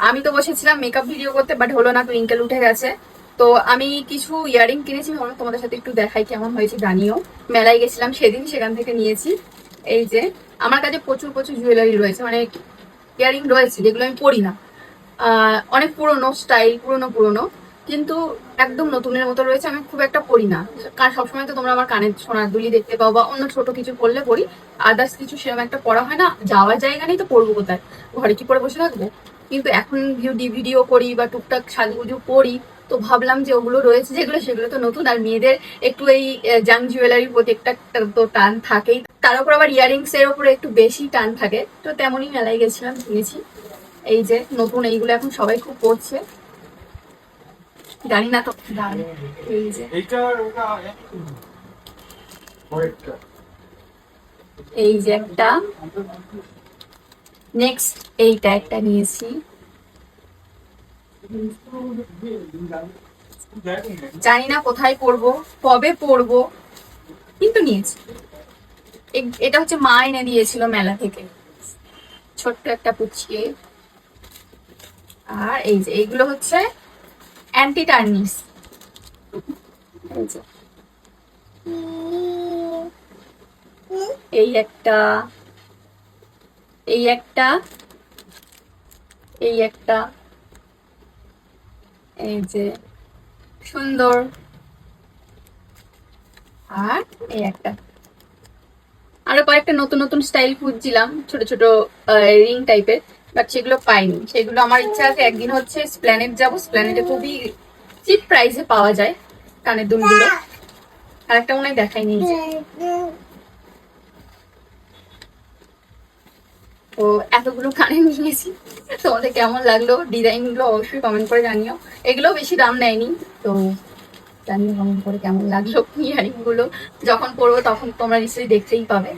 আমি তো বসেছিলাম মেকআপ ভিডিও করতে, বাট হলো না, টুইঙ্কেল উঠে গেছে। তো আমি কিছু ইয়ারিং কিনেছি, ভাবলাম তোমাদের সাথে একটু দেখাই কেমন হয়েছে জানিও। মেলায় গেছিলাম সেদিন, সেখান থেকে নিয়েছি। এই যে আমার কাছে প্রচুর প্রচুর জুয়েলারি রয়েছে, মানে ইয়ারিং রয়েছে যেগুলো আমি পরি না। অনেক পুরনো স্টাইল, পুরনো পুরনো, কিন্তু একদম নতুনের মতো রয়েছে। আমি খুব একটা পরি না, কারণ সবসময় তো তোমরা আমার কানের সোনার দুলি দেখতে পাও বা অন্য ছোট কিছু পরলে পরি। আদার্স কিছু সেরকম একটা পড়া হয় না, যাওয়ার জায়গা নেই তো পরবো কোথায়, ঘরে কি পরে বসে থাকবো। কিন্তু এখন ভিডিও করি বা টুকটাক সাজুগুজু করি, তো ভাবলাম যে ওগুলো রয়েছে যেগুলো, সেগুলো তো নতুন। আর মেয়েদের একটু এই জাং জুয়েলারির প্রতি একটা তো টান থাকেই, তার উপর আবার ইয়ারিংস এর উপরে একটু বেশি টান থাকে। তো তেমনই মেলায় গেছিলাম, কিনেছি। এই যে নতুন এইগুলো এখন সবাই খুব পড়ছে, জানি না তো দাম। এই যে এই যে একটা, নেক্সট এইটা একটা নিয়েছি। জানি না কোথায় পরবো, কবে পরবো, কিন্তু নিয়েছি। এটা হচ্ছে মা এনে দিয়েছিল মেলা থেকে, ছোট্ট একটা পুচিয়ে। আর এই যে এইগুলো হচ্ছে অ্যান্টি টার্নিশ। এই একটা, এই একটা, এই একটা, এই যে সুন্দর। আর এই একটা, আরো কয়েকটা নতুন নতুন স্টাইল খুঁজছিলাম, ছোট ছোট রিং টাইপের, বাট সেগুলো পাইনি। সেগুলো আমার ইচ্ছা আছে একদিন হচ্ছে স্প্ল্যানেট যাবো, স্প্ল্যানেটে খুবই চিপ প্রাইসে পাওয়া যায় কানের দুলগুলো। আর একটা মনে হয় দেখাইনি। তো এতগুলো কানে নিয়েছি, তোমাদের কেমন লাগলো ডিজাইন গুলো অবশ্যই কমেন্ট করে জানিও। এগুলো বেশি দাম নেয়নি, তো জানিও কমেন্ট করে কেমন লাগলো। ইয়ারিং গুলো যখন পরবো তখন তোমরা নিশ্চয়ই দেখতেই পাবে।